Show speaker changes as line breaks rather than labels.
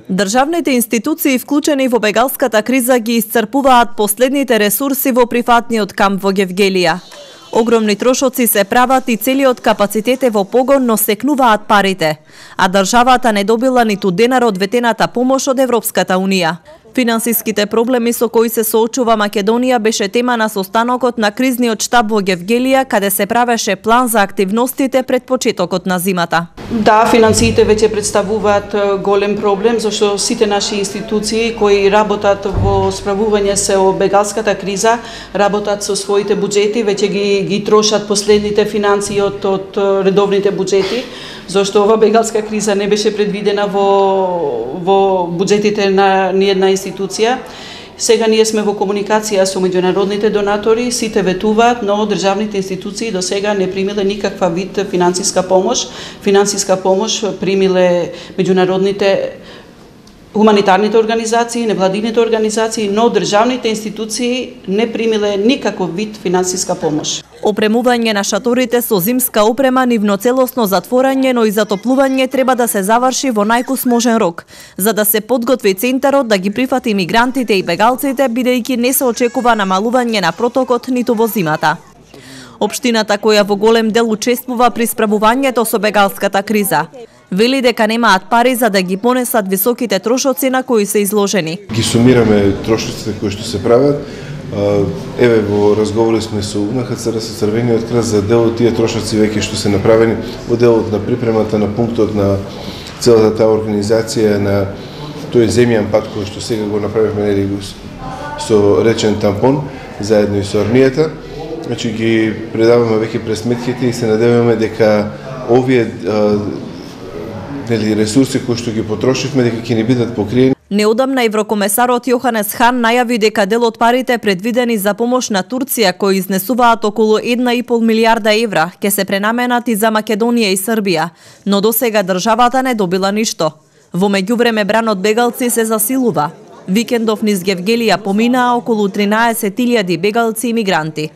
Државните институции вклучени во бегалската криза ги исцрпуваат последните ресурси во прифатниот камп во Гевгелија. Огромни трошоци се прават и целиот капацитет е во погон, но секнуваат парите, а државата не добила ниту денар од ветената помош од Европската Унија. Финансиските проблеми со кои се соочува Македонија беше тема на состанокот на кризниот штаб во Гевгелија, каде се правеше план за активностите пред почетокот на зимата.
Да, финансиите веќе представуваат голем проблем, зашто сите наши институции кои работат во справување се о бегалската криза, работат со своите буџети, веќе ги трошат последните финансии од редовните буџети, зашто ова бегалска криза не беше предвидена во буџетите на ниедна институција. Сега ние сме во комуникација со меѓународните донатори, сите ветуваат, но државните институции до сега не примиле никаква вид финансиска помош. Финансиска помош примиле меѓународните хуманитарните организации, невладините организации, но државните институции не примиле никаков вид финансиска помош.
Опремување на шаторите со зимска опрема, нивно целосно затворање, но и затоплување треба да се заврши во најкус можен рок, за да се подготви центарот да ги прифати мигрантите и бегалците, бидејќи не се очекува намалување на протокот ниту во зимата. Општината, која во голем дел учествува при справувањето со бегалската криза, вели дека немаат пари за да ги понесат високите трошоци на кои се изложени.
Ги сумираме трошоците кои што се прават. Еве во разговори сме со УНХЦР, со Црвениот крст за дел од тие трошоци веќе што се направени, во делот на припремата на пунктот на целата таа организација на тој земјан пат кој што сега го направивме со речен тампон заедно и со армијата. Значи ги предаваме веќе през сметките и се надеваме дека овие ресурси кои што ги потрошивме дека ќе ни бидат покриени.
Неодамна еврокомесарот Јоханес Хан најави дека дел од парите предвидени за помош на Турција, кои изнесуваат околу 1,5 милиарда евра, ќе се пренаменати за Македонија и Србија, но досега државата не добила ништо. Во меѓувреме бранот бегалци се засилува. Викендов низ Гевгелија поминаа околу 13.000 бегалци и мигранти.